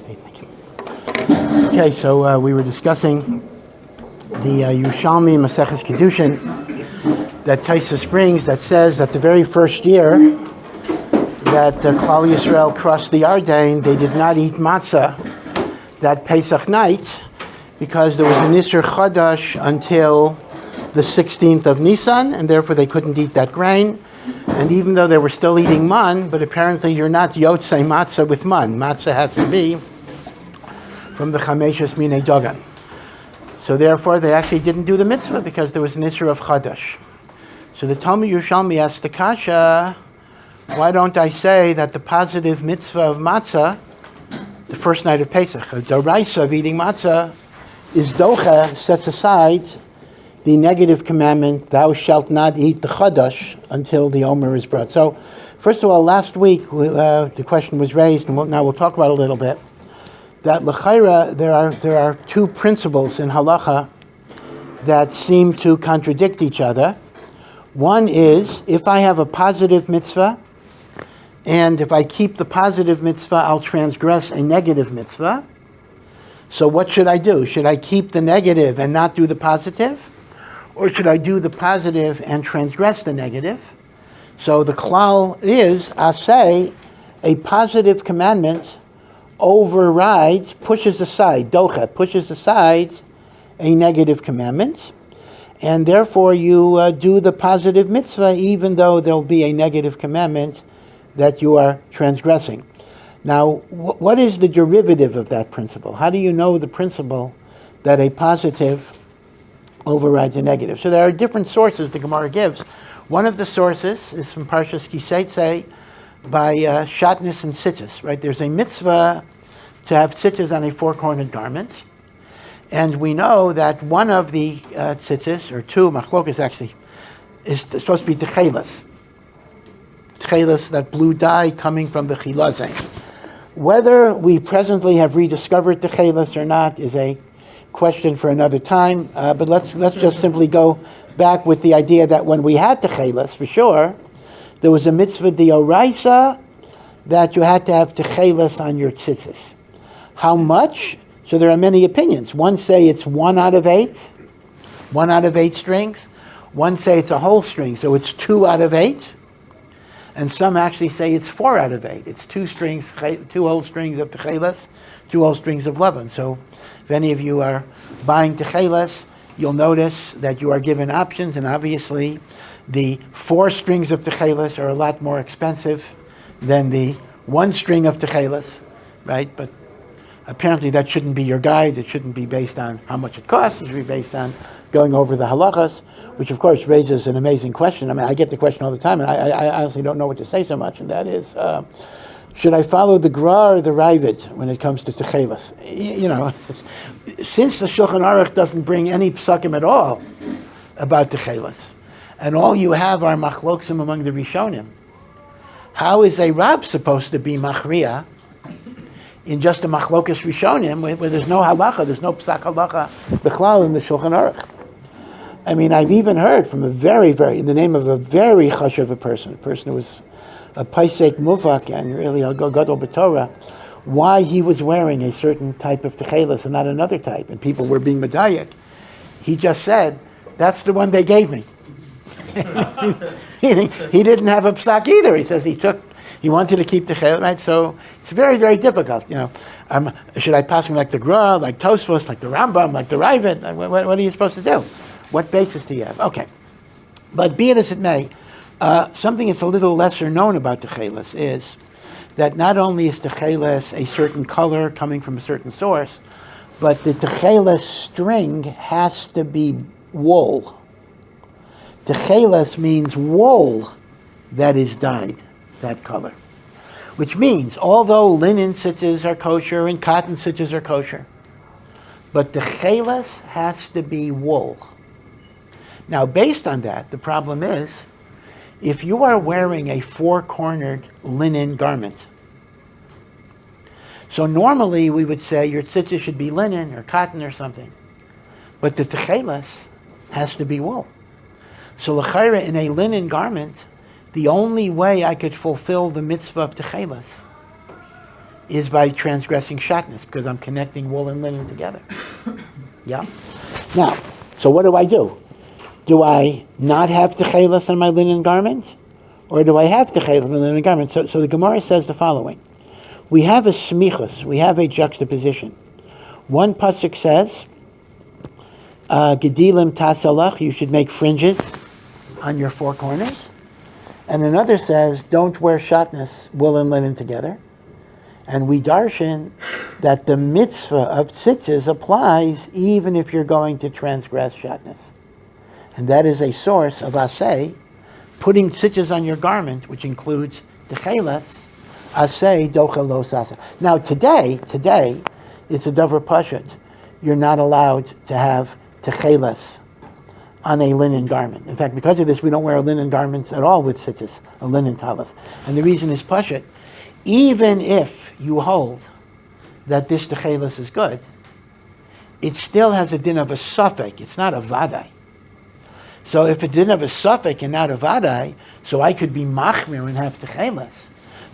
Okay, thank you. Okay, so we were discussing the Yerushalmi Maseches Kedushin that Taisa brings that says that the very first year that Klal Yisrael crossed the Yarden, they did not eat matzah that Pesach night because there was an Isser Chadash until the 16th of Nisan, and therefore they couldn't eat that grain. And even though they were still eating man, but apparently you're not yotzei matzah with man. Matzah has to be from the Chameshes Minei Dogan. So therefore they actually didn't do the mitzvah because there was an Isser of Chadash. So the Talmud Yerushalmi asked the Kasha, why don't I say that the positive mitzvah of matzah, the first night of Pesach, the Doraisa of eating matzah, is docha, sets aside the negative commandment, thou shalt not eat the chadash until the omer is brought. So, first of all, last week the question was raised, and now we'll talk about it a little bit, that l'chaira, there are two principles in halacha that seem to contradict each other. One is, if I have a positive mitzvah, and if I keep the positive mitzvah, I'll transgress a negative mitzvah. So what should I do? Should I keep the negative and not do the positive? Or should I do the positive and transgress the negative? So the klal is, asay, a positive commandment overrides, pushes aside, docha, pushes aside a negative commandment. And therefore you do the positive mitzvah even though there'll be a negative commandment that you are transgressing. Now, what is the derivative of that principle? How do you know the principle that a positive overrides a negative? So there are different sources the Gemara gives. One of the sources is from Parshas Kiseitze by Shatnez and Tzitzis, right? There's a mitzvah to have tzitzis on a four-cornered garment. And we know that one of the tzitzis, or two, machlokas actually, is supposed to be Techeiles. Techeiles, that blue dye coming from the chilazim. Whether we presently have rediscovered Techeiles or not is a question for another time, but let's just simply go back with the idea that when we had Techeiles, for sure, there was a mitzvah d'oraisa that you had to have Techeiles on your tzitzis. How much? So there are many opinions. One say it's 1 out of 8 strings. One say it's a whole string, so it's 2 out of 8. And some actually say it's 4 out of 8. It's 2 strings, 2 whole strings of Techeiles, 2 whole strings of Lavan. So if any of you are buying Techeiles, you'll notice that you are given options, and obviously the 4 strings of Techeiles are a lot more expensive than the 1 string of Techeiles, right? But apparently that shouldn't be your guide. It shouldn't be based on how much it costs. It should be based on going over the halachas, which of course raises an amazing question. I mean, I get the question all the time, and I honestly don't know what to say so much, and that is, should I follow the Gra or the Ravid when it comes to Techeiles? You know, since the Shulchan Aruch doesn't bring any psukim at all about Techeiles, and all you have are machloksim among the Rishonim, how is a Rav supposed to be machriya in just a machlokas Rishonim where there's no halacha, there's no psak halacha b'chlal in the Shulchan Aruch? I mean, I've even heard from in the name of a very chashuv a person who was a paisek muvak and really a gadol b'Torah, why he was wearing a certain type of Techeiles and not another type, and people were being medayek. He just said, that's the one they gave me. He didn't have a psak either. He says he wanted to keep Techeiles, right? So it's very, very difficult. You know, should I pass him like the Gra, like Tosfos, like the Rambam, like the Ravid? What are you supposed to do? What basis do you have? Okay. But be it as it may, something that's a little lesser known about Techeiles is that not only is Techeiles a certain color coming from a certain source, but the Techeiles string has to be wool. Techeiles means wool that is dyed that color. Which means, although linen tzitzis are kosher and cotton tzitzis are kosher, but Techeiles has to be wool. Now, based on that, the problem is, if you are wearing a 4-cornered linen garment, so normally we would say your tzitzis should be linen or cotton or something, but the Techeiles has to be wool. So l'chaira, in a linen garment, the only way I could fulfill the mitzvah of Techeiles is by transgressing shatnez, because I'm connecting wool and linen together. Yeah? Now, so what do? Do I not have Techeiles on my linen garment? Or do I have Techeiles on my linen garment? So the Gemara says the following. We have a smichus, we have a juxtaposition. One pasuk says, Gedilim tasalach, you should make fringes on your four corners. And another says, don't wear shatnez, wool and linen together. And we darshan that the mitzvah of tzitzis applies even if you're going to transgress shatnez. And that is a source of asay, putting tzitzis on your garment, which includes techeiles, asay docha lo sasa. Now today, it's a davar pashat. You're not allowed to have techeiles on a linen garment. In fact, because of this, we don't wear linen garments at all with tzitzis, a linen talis. And the reason is pashat. Even if you hold that this techeiles is good, it still has a din of a suffix. It's not a vadai. So if it's din of a suffix and not a vadai, so I could be machmir and have techeiles,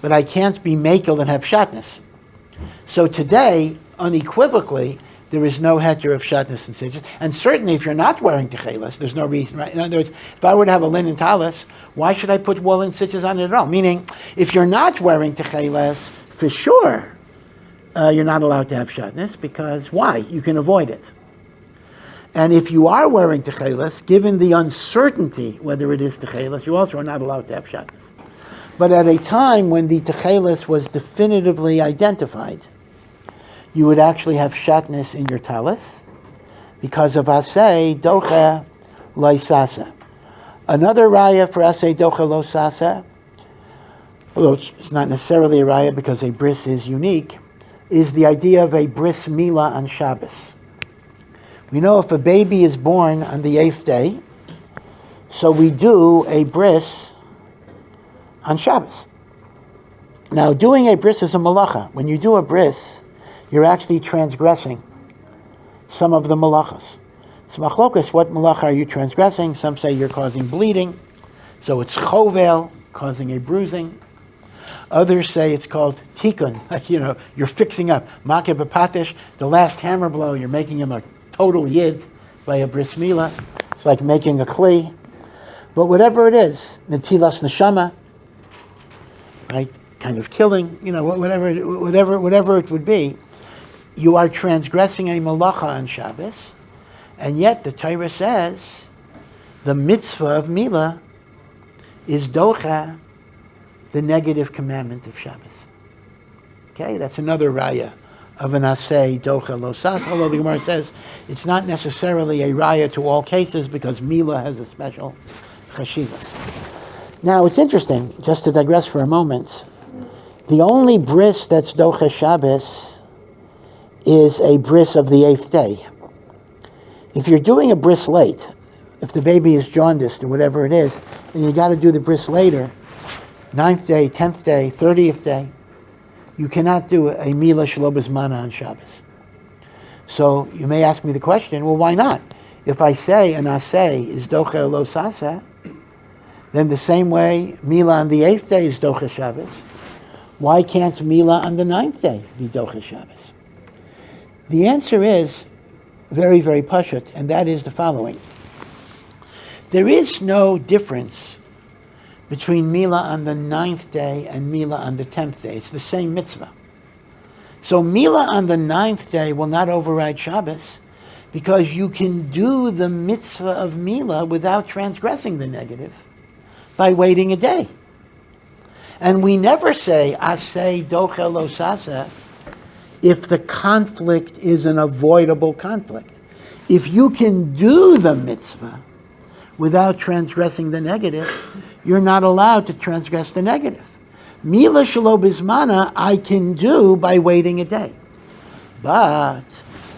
but I can't be mekel and have shatnez. So today, unequivocally, there is no heter of shatnez and tzitzis. And certainly if you're not wearing techeiles, there's no reason, right? In other words, if I were to have a linen talis, why should I put wool and tzitzis on it at all? Meaning, if you're not wearing techeiles, for sure, you're not allowed to have shatnez, because why? You can avoid it. And if you are wearing techeiles, given the uncertainty whether it is techeiles, you also are not allowed to have shatnez. But at a time when the techeiles was definitively identified, you would actually have shatnez in your talis because of asay docha lo sasa. Another raya for asay docha lo sasa, although it's not necessarily a raya because a bris is unique, is the idea of a bris Milah on Shabbos. We know if a baby is born on the 8th day, so we do a bris on Shabbos. Now, doing a bris is a malacha. When you do a bris, you're actually transgressing some of the malachas. So machlokas, what malacha are you transgressing? Some say you're causing bleeding, so it's chovel, causing a bruising. Others say it's called tikkun, like, you're fixing up. Makeh b'patish, the last hammer blow, you're making him a total yid by a bris milah. It's like making a kli. But whatever it is, netilas neshama, right? Kind of killing, whatever it would be, you are transgressing a malacha on Shabbos, and yet the Torah says the mitzvah of Milah is docha, the negative commandment of Shabbos. Okay, that's another raya of an asay docha lo sas, although the Gemara says it's not necessarily a raya to all cases because Milah has a special chashivas. Now it's interesting, just to digress for a moment, the only bris that's docha Shabbos is a bris of the 8th day. If you're doing a bris late, if the baby is jaundiced or whatever it is, then you got to do the bris later, 9th day, 10th day, 30th day. You cannot do a Milah shelo b'zmana on Shabbos. So you may ask me the question, well, why not? If I say an asay is docha lo sasa, then the same way Milah on the 8th day is docha Shabbos, why can't Milah on the 9th day be docha Shabbos? The answer is very, very pashut, and that is the following. There is no difference between Milah on the 9th day and Milah on the 10th day. It's the same mitzvah. So Milah on the 9th day will not override Shabbos because you can do the mitzvah of Milah without transgressing the negative by waiting a day. And we never say, asay docha lo sasa, if the conflict is an avoidable conflict. If you can do the mitzvah without transgressing the negative, you're not allowed to transgress the negative. Milah shelo b'zmana I can do by waiting a day. But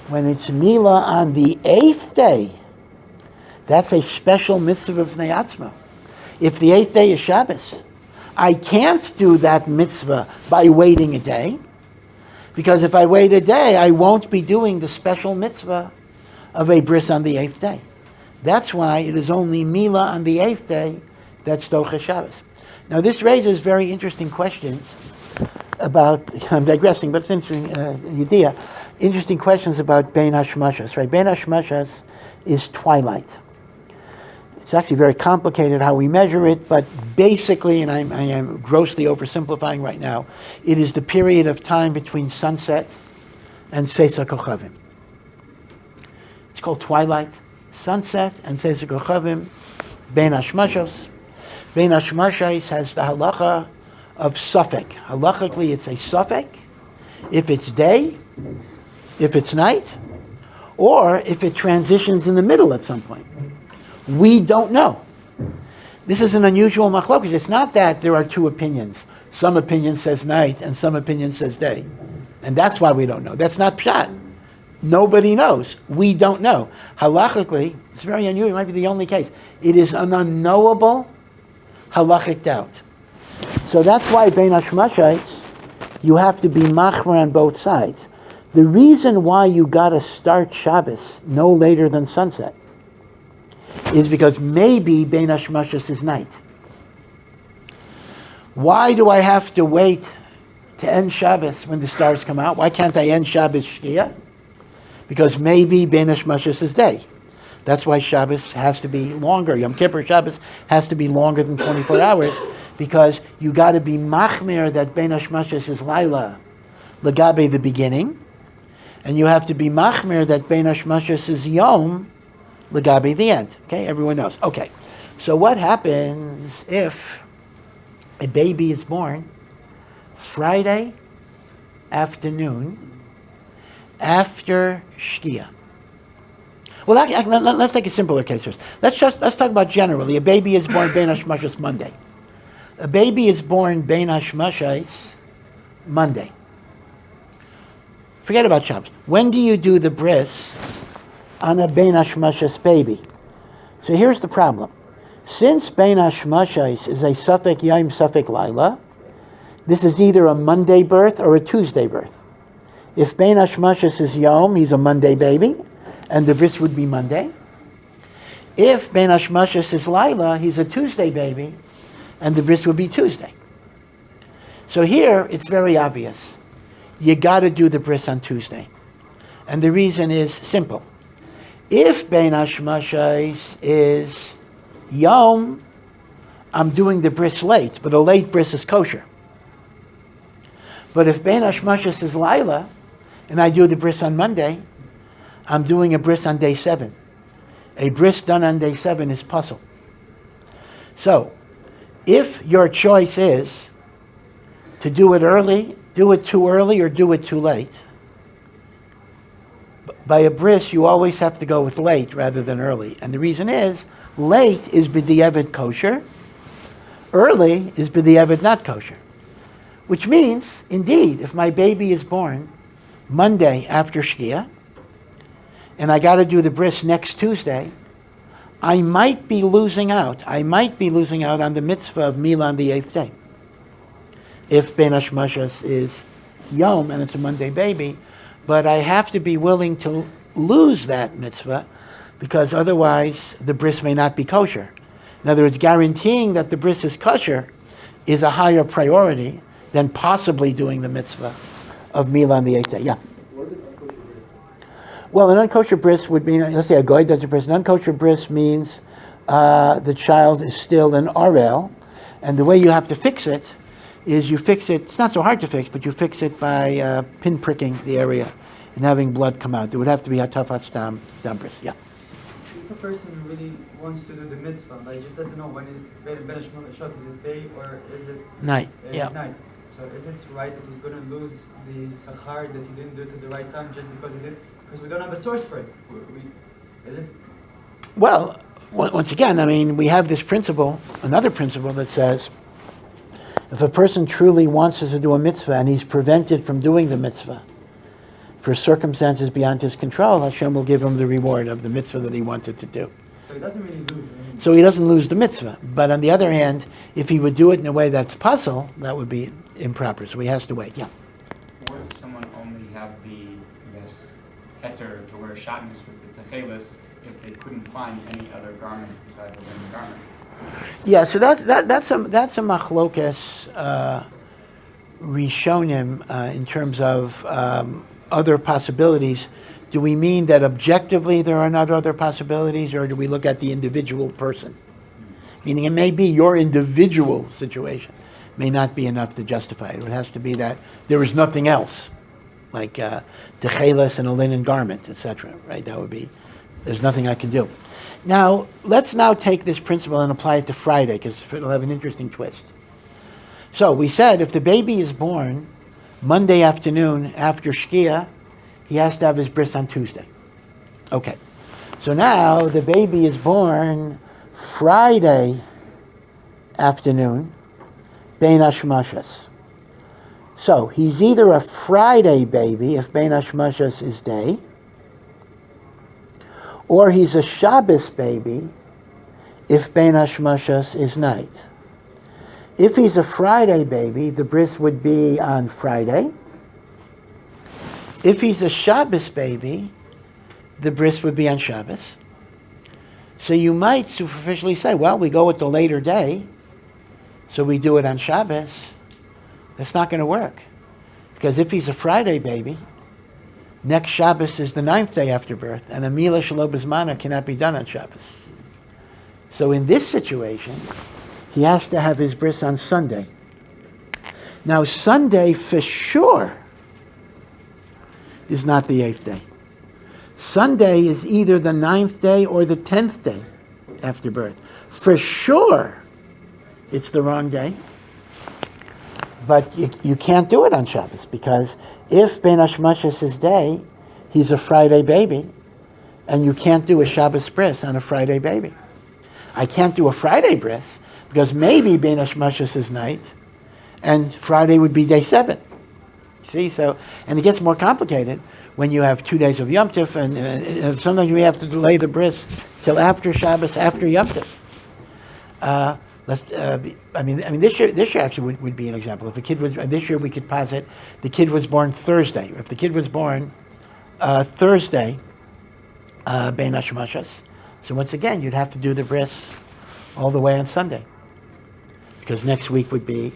when it's Milah on the 8th day, that's a special mitzvah of Bnei Atzma. If the 8th day is Shabbos, I can't do that mitzvah by waiting a day, because if I wait a day, I won't be doing the special mitzvah of a bris on the 8th day. That's why it is only Milah on the 8th day that's docha Shabbos. Now this raises very interesting questions about, I'm digressing, but it's interesting idea. Interesting questions about Bein Hashmashas, right? Bein Hashmashas is twilight. It's actually very complicated how we measure it, but basically, and I am grossly oversimplifying right now, it is the period of time between sunset and Seisa Kochavim. It's called twilight, sunset, and Seisa Kochavim, Bein Hashmashos. Bein Hashmashos has the halacha of suffix. Halachically, it's a suffix if it's day, if it's night, or if it transitions in the middle at some point. We don't know. This is an unusual machlokas. It's not that there are two opinions. Some opinion says night and some opinion says day. And that's why we don't know. That's not pshat. Nobody knows. We don't know. Halachically, it's very unusual. It might be the only case. It is an unknowable halachic doubt. So that's why Bein Hashmashos, you have to be machmer on both sides. The reason why you got to start Shabbos no later than sunset is because maybe Bein Hashmashos is night. Why do I have to wait to end Shabbos when the stars come out? Why can't I end Shabbos Shkia? Because maybe Bein Hashmashos is day. That's why Shabbos has to be longer. Yom Kippur Shabbos has to be longer than 24 hours because you got to be machmir that Bein Hashmashos is Laila, Lagabe the beginning, and you have to be machmir that Bein Hashmashos is Yom, Lagabe the end. Okay, everyone knows. Okay, so what happens if a baby is born Friday afternoon after Shkia? Well, let's take a simpler case first. Let's talk about generally. A baby is born Bein Hashmashos Monday. A baby is born Bein Hashmashos Monday. Forget about Shabbos. When do you do the bris on a Bein Hashmashos baby? So here's the problem. Since Bein Hashmashos is a suffix Yom suffix Laila, this is either a Monday birth or a Tuesday birth. If Bein Hashmashos is Yom, he's a Monday baby, and the bris would be Monday. If Bein Hashmashos is Laila, he's a Tuesday baby, and the bris would be Tuesday. So here, it's very obvious. You got to do the bris on Tuesday. And the reason is simple. If Bein Hashmashos is Yom, I'm doing the bris late, but a late bris is kosher. But if Bein Hashmashos is Laila, and I do the bris on Monday, I'm doing a bris on day 7. A bris done on day 7 is puzzle. So, if your choice is to do it early, do it too early, or do it too late, by a bris, you always have to go with late rather than early. And the reason is, late is b'di'evet kosher, early is b'di'evet not kosher. Which means, indeed, if my baby is born Monday after Shkia, and I got to do the bris next Tuesday, I might be losing out. I might be losing out on the mitzvah of Milah on the 8th day. If Bein Hashmashos is Yom and it's a Monday baby, but I have to be willing to lose that mitzvah because otherwise the bris may not be kosher. In other words, guaranteeing that the bris is kosher is a higher priority than possibly doing the mitzvah of Milah on the 8th day. Yeah. What is an unkosher bris? Well, an unkosher bris would mean, let's say a goy does a bris. An unkosher bris means the child is still an arel, and the way you have to fix it is you fix it, it's not so hard to fix, but you fix it by pinpricking the area and having blood come out. There would have to be hatafat stam bris. Yeah. If a person really wants to do the mitzvah, but he just doesn't know when Bein Hashmashos, is it day or is it Night. night? So is it right that he's going to lose the sachar that he didn't do it at the right time just because he did? Because we don't have a source for it. Is it? Well, once again, I mean, we have this principle, another principle that says, if a person truly wants us to do a mitzvah and he's prevented from doing the mitzvah for circumstances beyond his control, Hashem will give him the reward of the mitzvah that he wanted to do. So he doesn't really lose. So he doesn't lose the mitzvah. But on the other hand, if he would do it in a way that's puzzle, that would be improper. So he has to wait. Yeah. Or if someone only have the, I guess, heter to wear shatnez with the Techeiles, if they couldn't find any other garments besides the linen garment. Yeah, so that's a machlokes Rishonim in terms of other possibilities, do we mean that objectively there are not other possibilities, or do we look at the individual person? Meaning it may be your individual situation may not be enough to justify it. It has to be that there is nothing else, like Techeiles and a linen garment, etc. Right? That would be, there's nothing I can do. Now, let's now take this principle and apply it to Friday, because it'll have an interesting twist. So we said if the baby is born Monday afternoon after Shkia, he has to have his bris on Tuesday. Okay. So now the baby is born Friday afternoon, Bein Hashmashas. So he's either a Friday baby, if Bein Hashmashas is day, or he's a Shabbos baby, if Bein Hashmashas is night. If he's a Friday baby, the bris would be on Friday. If he's a Shabbos baby, the bris would be on Shabbos. So you might superficially say, well, we go with the later day, so we do it on Shabbos. That's not going to work. Because if he's a Friday baby, next Shabbos is the 9th day after birth, and a Milah Shelo B'Zmana cannot be done on Shabbos. So in this situation, he has to have his bris on Sunday. Now, Sunday for sure is not the 8th day. Sunday is either the 9th day or the 10th day after birth. For sure, it's the wrong day. But you can't do it on Shabbos, because if Bein Hashmashas is day, he's a Friday baby, and you can't do a Shabbos bris on a Friday baby. I can't do a Friday bris, because maybe Bein Hashmashas is night, and Friday would be day 7. See, so, and it gets more complicated when you have 2 days of Yom Tov, and sometimes we have to delay the bris till after Shabbos, after Yom Tov. This year actually would be an example. If a kid was, this year we could posit the kid was born Thursday. If the kid was born Thursday, Bein Hashmashas, so once again, you'd have to do the bris all the way on Sunday. Because next week would be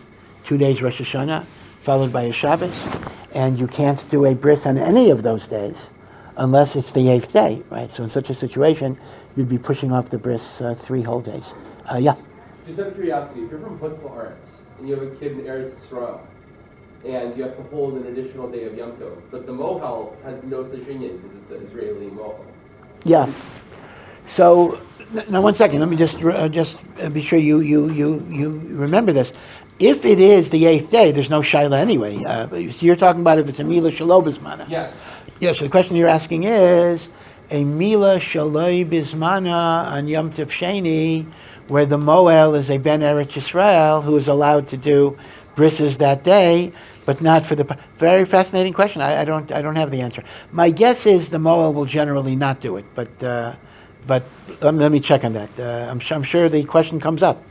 2 days Rosh Hashanah, followed by a Shabbos, and you can't do a bris on any of those days unless it's the 8th day, right? So in such a situation, you'd be pushing off the bris 3 whole days. Yeah? Just out of curiosity, if you're from Putz La'aretz and you have a kid in Eretz Yisrael, and you have to hold an additional day of Yom Tov, but the mohel has no such union because it's an Israeli mohel. Yeah. So now 1 second. Let me just be sure you remember this. If it is the 8th day, there's no shaila anyway. So you're talking about if it's a Milah Shelo B'Zmana. Yes. Yes. So the question you're asking is a Milah Shelo B'Zmana on Yom Tov Sheni, where the Moel is a Ben Eretz Yisrael who is allowed to do brises that day, but not for the... Very fascinating question. I don't have the answer. My guess is the Moel will generally not do it, but let me check on that. I'm sure the question comes up,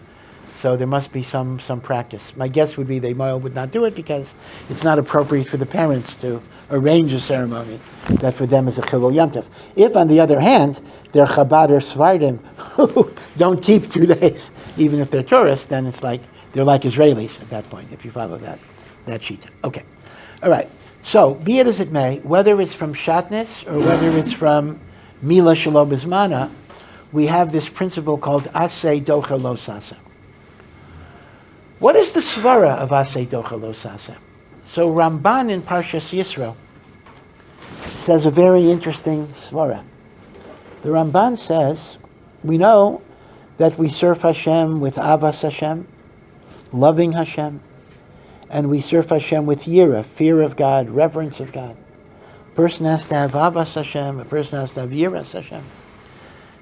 so there must be some practice. My guess would be the Moel would not do it because it's not appropriate for the parents to arrange a ceremony that for them is a Chilul Yom Tov. If, on the other hand, they're Chabad or Svardim who don't keep 2 days, even if they're tourists, then it's like they're like Israelis at that point, if you follow that sheet. Okay. All right. So, be it as it may, whether it's from Shatnez or whether it's from Milah Shelo B'Zmana, we have this principle called Aseh Docha Lo Sasa. What is the svara of Aseh Docha Lo Sasa? So Ramban in Parshas Yisro says a very interesting svara. The Ramban says, we know that we serve Hashem with Avas Hashem, loving Hashem, and we serve Hashem with Yira, fear of God, reverence of God. A person has to have Avas Hashem, a person has to have Yiras Hashem.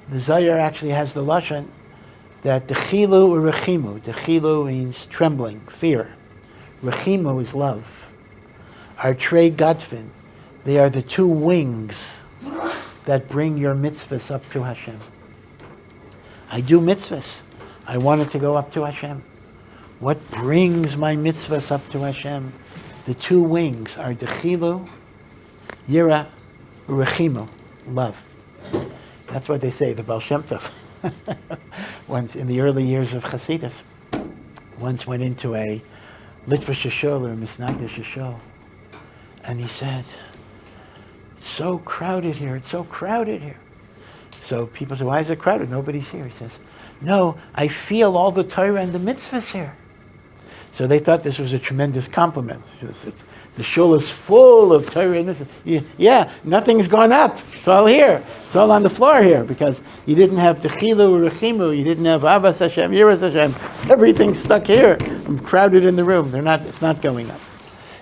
The Zohar actually has the lashon that Techilu or Rechimu. Techilu means trembling, fear. Rechimu is love. Our Trei Gadfin, they are the 2 wings that bring your mitzvahs up to Hashem. I do mitzvahs. I want it to go up to Hashem. What brings my mitzvahs up to Hashem? The 2 wings are Techilu, Yira, Rechimu, love. That's what they say, the Baal Shem Tov. Once in the early years of Chassidus, once went into a Litva Shishol or Misnagda Shishol. And he said, it's so crowded here, it's so crowded here. So people say, why is it crowded? Nobody's here. He says, no, I feel all the Torah and the mitzvahs here. So they thought this was a tremendous compliment. The shul is full of Torah and mitzvahs. Yeah, nothing's gone up. It's all here. It's all on the floor here because you didn't have Techilu, Rechimu, you didn't have Abbas Hashem, Yiras Hashem. Everything's stuck here. I'm crowded in the room. It's not going up.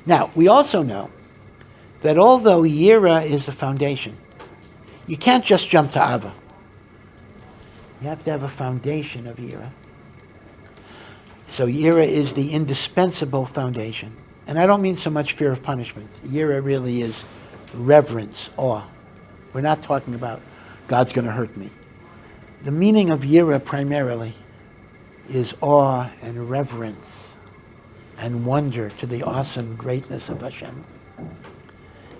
Now, we also know that although Yira is the foundation, you can't just jump to Ava. You have to have a foundation of Yira. So Yira is the indispensable foundation. And I don't mean so much fear of punishment. Yira really is reverence, awe. We're not talking about God's going to hurt me. The meaning of Yira primarily is awe and reverence and wonder to the awesome greatness of Hashem.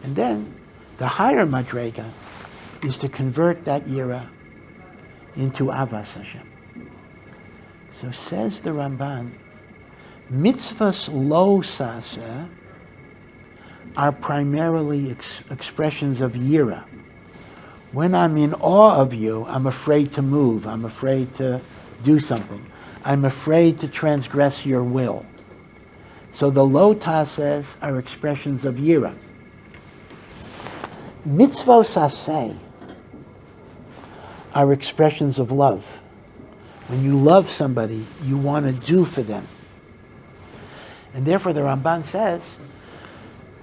And then the higher madrega is to convert that Yira into Avas Hashem. So says the Ramban, mitzvahs lo saseh are primarily expressions of Yira. When I'm in awe of you, I'm afraid to move. I'm afraid to do something. I'm afraid to transgress your will. So the lo taseh are expressions of Yira. Mitzvos aseh are expressions of love. When you love somebody, you want to do for them. And therefore the Ramban says,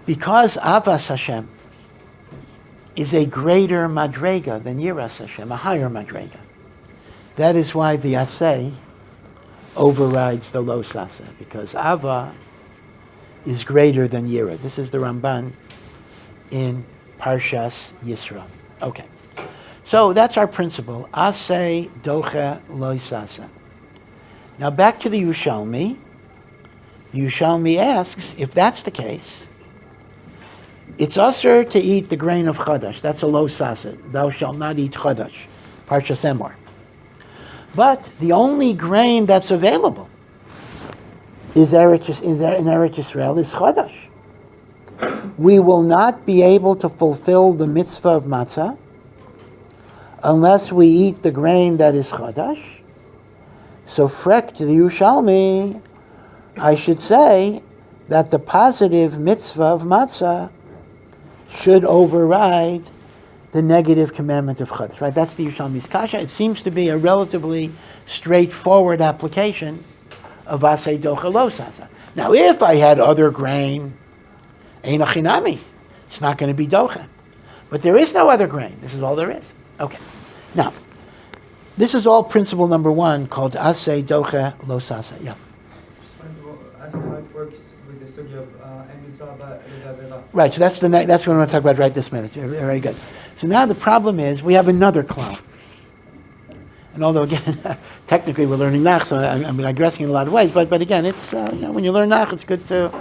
because Avas Hashem is a greater madrega than Yiras Hashem, a higher madrega. That is why the aseh overrides the lo saseh, because Ava is greater than Yira. This is the Ramban in Parshas Yisro. Okay. So that's our principle. Aseh doche lo saseh. Now back to the Yerushalmi. The Yerushalmi asks, if that's the case, it's usher to eat the grain of chadash. That's a lo saseh. Thou shalt not eat chadash. Parshas Emor. But the only grain that's available in Eretz Yisrael is chadash. We will not be able to fulfill the mitzvah of matzah unless we eat the grain that is chadash. So frek to the Yerushalmi, I should say that the positive mitzvah of matzah should override the negative commandment of chadash. Right? That's the Yerushalmi's kasha. It seems to be a relatively straightforward application of aseh docha lo saseh. Now, if I had other grain, ein achinami, it's not going to be docha. But there is no other grain. This is all there is. Okay. Now, this is all principle number one called aseh docha lo saseh. Yeah. Just wanted to ask how it works with the sugya of en mitzvah ba'avera. Right. So that's what we want to talk about right this minute. Very good. So now the problem is we have another cloud. And although again, technically we're learning Nach, so I'm digressing in a lot of ways. But again, it's when you learn Nach, it's good to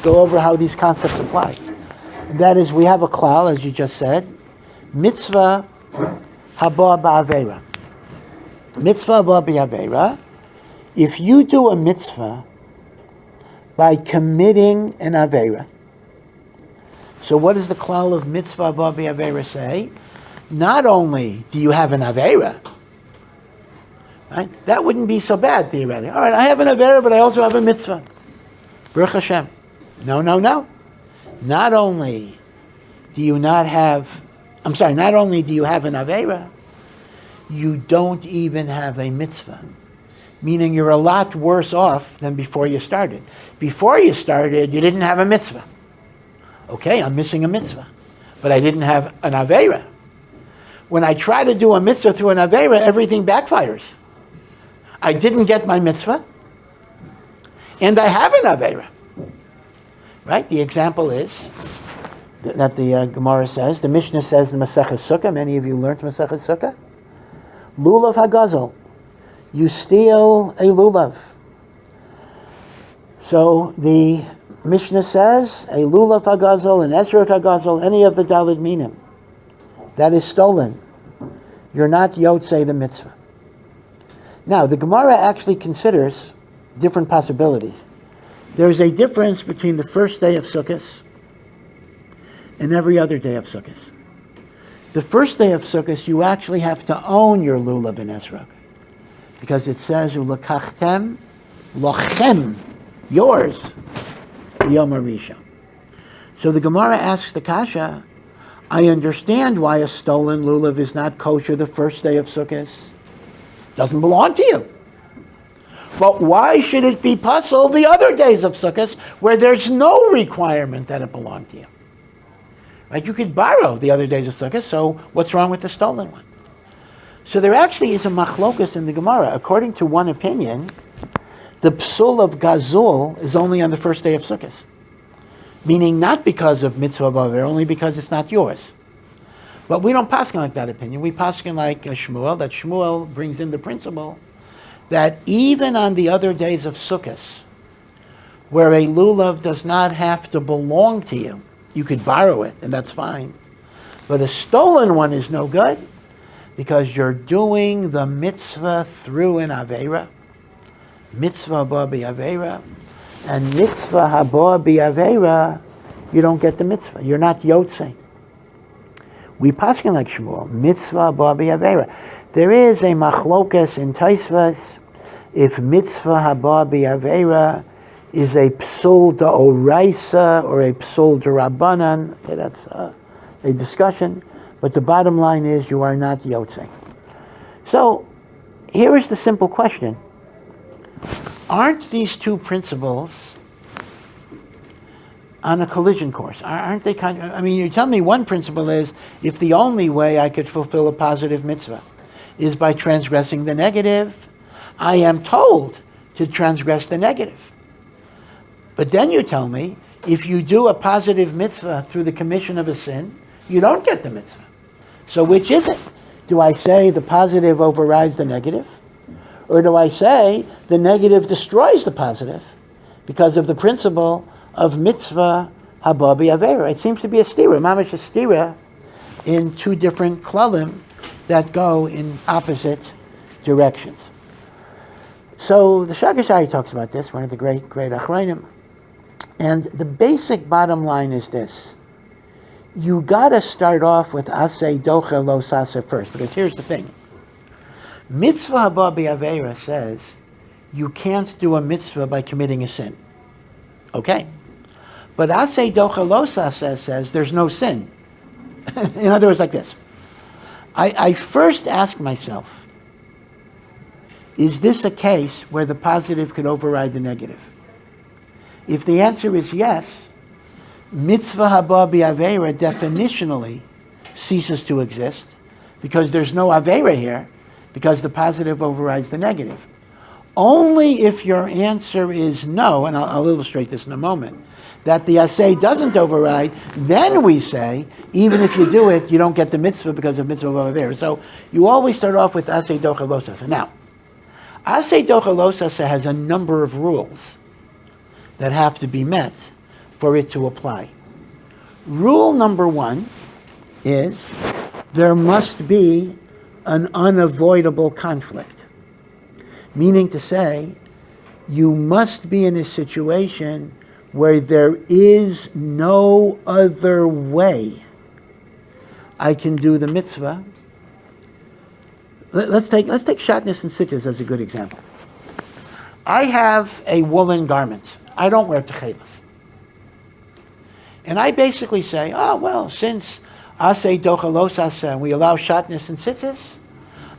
go over how these concepts apply. And that is, we have a klal, as you just said, mitzvah haba ba'avera. Mitzvah haba ba'avera. If you do a mitzvah by committing an avera, so what does the klal of mitzvah haba ba'avera say? Not only do you have an avera, right? That wouldn't be so bad theoretically. All right, I have an avera, but I also have a mitzvah. Baruch Hashem. No. Not only do you have an avera, you don't even have a mitzvah. Meaning you're a lot worse off than before you started. Before you started, you didn't have a mitzvah. Okay, I'm missing a mitzvah. But I didn't have an avera. When I try to do a mitzvah through an avera, everything backfires. I didn't get my mitzvah, and I have an avera. Right? The example is that the Gemara says, the Mishnah says in Maseches Sukkah, many of you learned Maseches Sukkah, Lulav hagazel, you steal a lulav. So the Mishnah says, a lulav hagazel, an esrog hagazel, any of the daled minim, that is stolen. You're not yotzei the mitzvah. Now, the Gemara actually considers different possibilities. There's a difference between the first day of Sukkot and every other day of Sukkot. The first day of Sukkot, you actually have to own your lulav and esrog, because it says ulakachtem lochem, yours, yom harishon. So the Gemara asks the kasha, I understand why a stolen lulav is not kosher the first day of Sukkot. Doesn't belong to you. But why should it be puzzle the other days of Sukkot where there's no requirement that it belong to you? Right? You could borrow the other days of Sukkot, so what's wrong with the stolen one? So there actually is a machlokas in the Gemara. According to one opinion, the psul of gazul is only on the first day of Sukkot. Meaning not because of mitzvah b'aver, only because it's not yours. But we don't paskin like that opinion. We paskin like Shmuel, that Shmuel brings in the principle that even on the other days of Sukkot, where a lulav does not have to belong to you, you could borrow it, and that's fine. But a stolen one is no good, because you're doing the mitzvah through an aveira. Mitzvah haba b'aveira. And mitzvah haba b'aveira, you don't get the mitzvah. You're not yotzei. We paskin like Shmuel. Mitzvah haba b'aveira. There is a machlokas in Taisvas if mitzvah haba b'aveira is a psul da'oraisa or a psul da'rabanan. Okay, that's a discussion. But the bottom line is you are not yotzei. So here is the simple question. Aren't these two principles on a collision course? Aren't they kind of, I mean, you tell me one principle is if the only way I could fulfill a positive mitzvah is by transgressing the negative, I am told to transgress the negative. But then you tell me, if you do a positive mitzvah through the commission of a sin, you don't get the mitzvah. So which is it? Do I say the positive overrides the negative? Or do I say the negative destroys the positive because of the principle of mitzvah haba b'aveira? It seems to be a stira, mamash a stira, in two different klalim that go in opposite directions. So the Shagashari talks about this, one of the great achrayim. And the basic bottom line is this. You gotta start off with aseh docha lo saseh first, because here's the thing. Mitzvah haba b'aveira says you can't do a mitzvah by committing a sin. Okay? But aseh docha lo saseh says there's no sin. In other words, like this. I first ask myself, is this a case where the positive could override the negative? If the answer is yes, mitzvah haba b'aveira definitionally ceases to exist because there's no aveira here, because the positive overrides the negative. Only if your answer is no, and I'll illustrate this in a moment, that the aseh doesn't override, then we say, even if you do it, you don't get the mitzvah because of mitzvah b'aveira. So you always start off with aseh docha lo saseh. Now, aseh docha lo saseh has a number of rules that have to be met for it to apply. Rule number one is there must be an unavoidable conflict. Meaning to say, you must be in a situation where there is no other way I can do the mitzvah. Let's take shatnez and sittas as a good example. I have a woolen garment. I don't wear Techeiles. And I basically say, oh, well, since aseh docha lo saseh, we allow shatnez and tzitzis,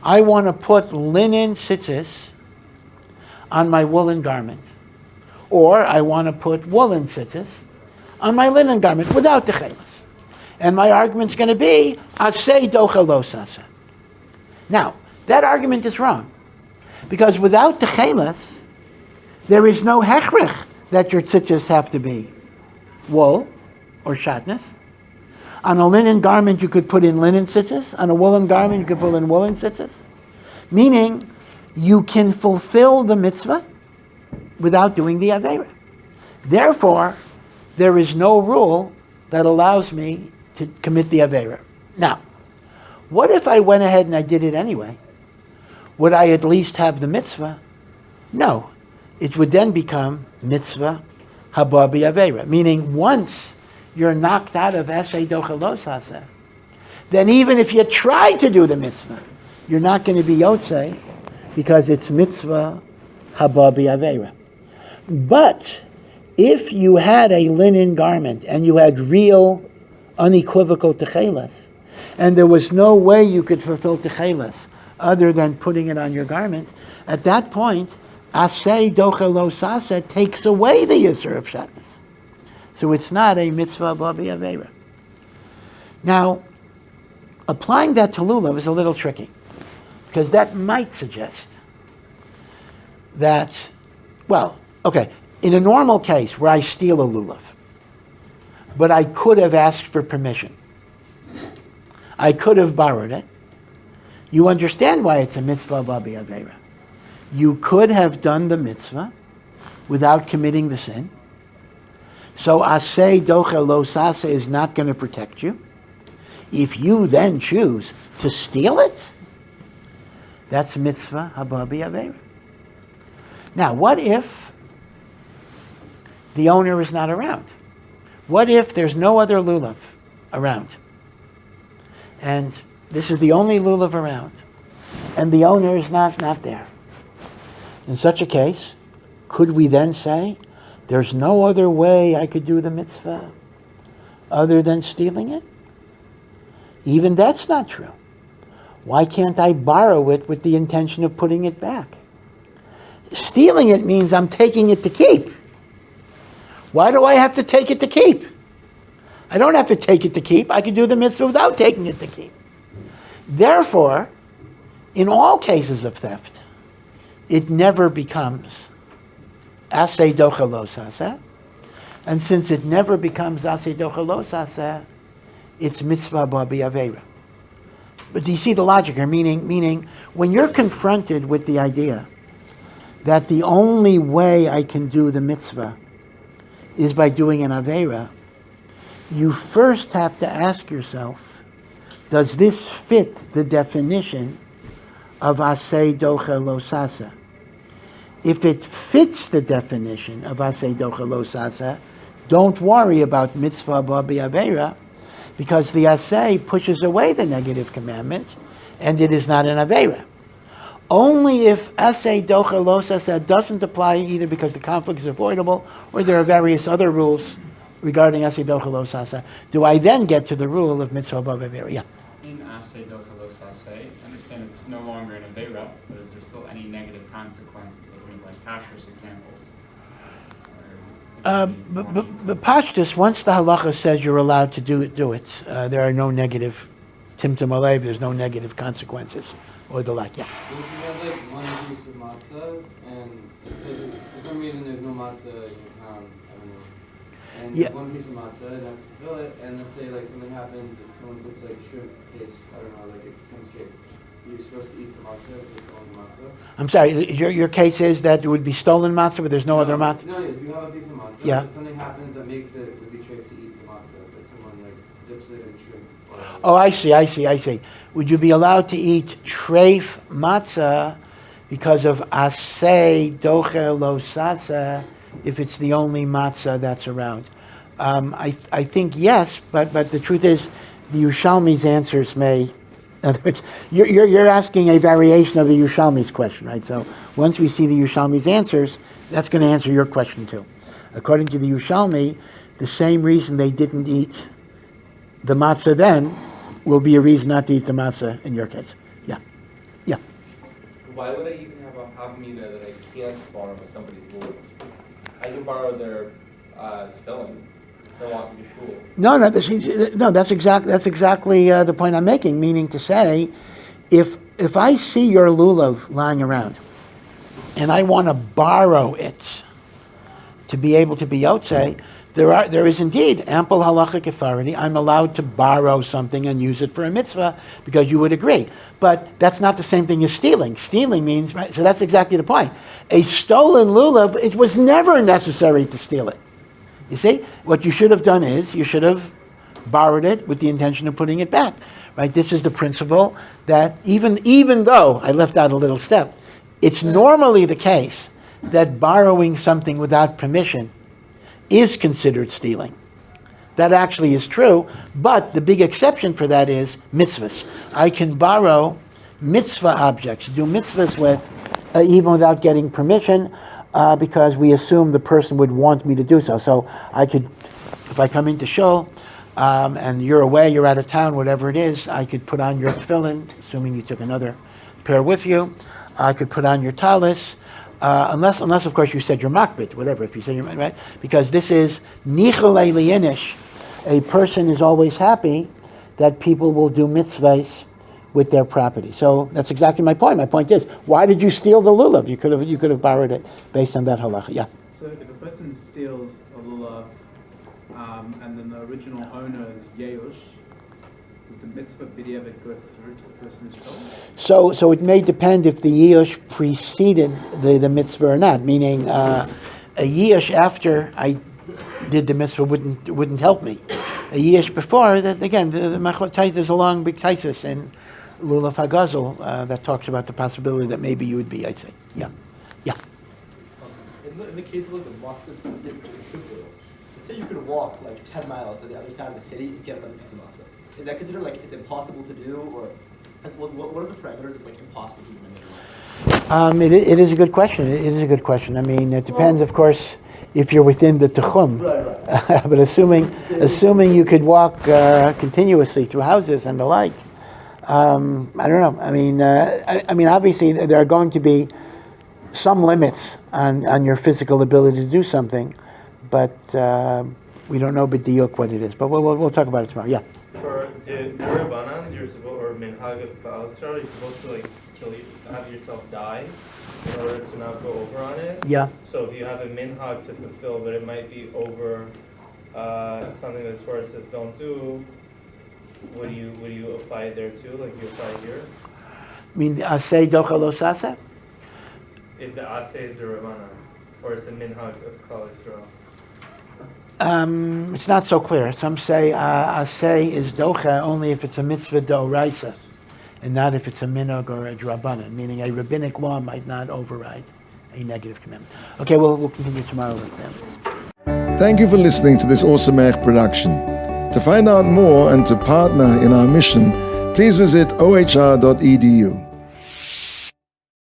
I want to put linen tzitzis on my woolen garment. Or I want to put woolen tzitzis on my linen garment without Techeiles. And my argument's going to be, aseh docha lo saseh. Now, that argument is wrong. Because without Techeiles, there is no hechrich that your tzitzis have to be wool or shatnez. On a linen garment, you could put in linen tzitzis. On a woolen garment, you could put in woolen tzitzis. Meaning, you can fulfill the mitzvah without doing the aveira. Therefore, there is no rule that allows me to commit the aveira. Now, what if I went ahead and I did it anyway? Would I at least have the mitzvah? No. It would then become mitzvah Haba b'Avera. Meaning, once you're knocked out of Asay Docha Lo Saseh, then even if you try to do the mitzvah, you're not going to be Yotzei, because it's mitzvah Haba b'Avera. But if you had a linen garment and you had real, unequivocal Techeiles, and there was no way you could fulfill Techeiles other than putting it on your garment, at that point, Asay Docha Lo Saseh takes away the Yisur of Shatnez. So it's not a mitzvah Haba b'Avera. Now, applying that to lulav is a little tricky, because that might suggest that, well, okay, in a normal case where I steal a lulav, but I could have asked for permission, I could have borrowed it, you understand why it's a mitzvah Haba b'Avera. You could have done the mitzvah without committing the sin. So Asay Docha Lo Saseh is not going to protect you. If you then choose to steal it, that's mitzvah Haba b'Avera. Now, what if the owner is not around? What if there's no other lulav around? And this is the only lulav around, and the owner is not there. In such a case, could we then say, there's no other way I could do the mitzvah other than stealing it? Even that's not true. Why can't I borrow it with the intention of putting it back? Stealing it means I'm taking it to keep. Why do I have to take it to keep? I don't have to take it to keep. I could do the mitzvah without taking it to keep. Therefore, in all cases of theft, it never becomes Asay Docha Lo Saseh. And since it never becomes Asay Docha Lo Saseh, it's mitzvah Haba b'Avera. But do you see the logic here? Meaning, when you're confronted with the idea that the only way I can do the mitzvah is by doing an Avera, you first have to ask yourself, does this fit the definition of Asay Docha Lo Saseh? If it fits the definition of Asay Docha Lo Saseh, don't worry about mitzvah Haba b'Avera, because the Asay pushes away the negative commandment, and it is not an Avera. Only if Asay Docha Lo Saseh doesn't apply, either because the conflict is avoidable, or there are various other rules regarding Asay Docha Lo Saseh, do I then get to the rule of mitzvah Haba b'Avera? Yeah. In Asay Docha Lo Saseh, I understand it's no longer an Avera, but is there still any negative consequence? Like Kashrus examples. The Pashtus, once the halacha says you're allowed to do it, there are no negative timtum alev, there's no negative consequences, or the like, yeah. So if you have like one piece of matzah, and it says for some reason there's no matzah in your town, I don't know, and Yeah. one piece of matzah, and you have to fill it, and let's say like something happens, that someone puts like shrimp paste, I don't know, like it becomes straight. You're supposed to eat the matzah if it's only matzah? I'm sorry, your case is that there would be stolen matzah, but there's no other matzah? No, if you have a piece of matzah, Yeah. if something happens that makes it would be treif to eat the matzah, but someone like dips it in shrimp. Or, Oh, I see. Would you be allowed to eat treif matzah because of Asay Docha Lo Saseh if it's the only matzah that's around? I think yes, but the truth is, the Yerushalmi's answers may. In other words, you're asking a variation of the Yerushalmi's question, right? So once we see the Yerushalmi's answers, that's going to answer your question too. According to the Yerushalmi, the same reason they didn't eat the matzah then will be a reason not to eat the matzah in your case. Yeah. Why would I even have a Havamina that I can't borrow somebody's lulav? I can borrow their tefillin. They're walking to shul. No, that's exactly the point I'm making. Meaning to say, if I see your lulav lying around, and I want to borrow it to be able to be yotzei, there is indeed ample halachic authority. I'm allowed to borrow something and use it for a mitzvah because you would agree. But that's not the same thing as stealing. Stealing means, right? So that's exactly the point. A stolen lulav, it was never necessary to steal it. You see, what you should have done is you should have borrowed it with the intention of putting it back. Right? This is the principle that even though I left out a little step, it's normally the case that borrowing something without permission is considered stealing. That actually is true, but the big exception for that is mitzvahs. I can borrow mitzvah objects, do mitzvahs with, even without getting permission, because we assume the person would want me to do so. So I could, if I come into shul, and you're away, you're out of town, whatever it is, I could put on your tefillin, assuming you took another pair with you. I could put on your talis, unless of course you said your makbid, whatever, if you say your, right? Because this is nichel eliyinish. A person is always happy that people will do mitzvahs with their property. So that's exactly my point. My point is, why did you steal the lulav? You could have borrowed it based on that halacha. Yeah. So if a person steals a lulav, and then the original owner is Yeush, would the mitzvah b'diavad go through to the person's shul? So it may depend if the yiyush preceded the mitzvah or not. Meaning, a yiyush after I did the mitzvah wouldn't help me. A yiyush before that, again, the machlokes, there's a long big taisus in Lulav Hagazel that talks about the possibility that maybe you would be. I'd say, yeah. In the case of like the matzah, let's say you could walk like 10 miles to the other side of the city and get another piece of matzah. Is that considered like it's impossible to do, or like, what are the parameters of like impossible to do? It is a good question. It is a good question. I mean, it depends, of course, if you're within the Techum. Right. But assuming you could walk continuously through houses and the like, I don't know. I mean, obviously there are going to be some limits on your physical ability to do something, but we don't know b'diuk what it is. But we'll talk about it tomorrow. Yeah. For the Rabbanans, you're supposed, or minhag of Ba'al Yisrael, you're supposed to like have yourself die in order to not go over on it. Yeah. So if you have a minhag to fulfill, but it might be over something the Torah says don't do, would you apply it there too, like you apply it here? I mean, asay docha lo saseh? If the asay is the Rabbanan, or it's a minhag of Klal Yisrael. It's not so clear. Some say asay is docha only if it's a mitzvah d'oraisa, and not if it's a minhag or a drabanan, meaning a rabbinic law might not override a negative commandment. Okay, we'll continue tomorrow with that. Thank you for listening to this Awesome production. To find out more and to partner in our mission, please visit ohr.edu.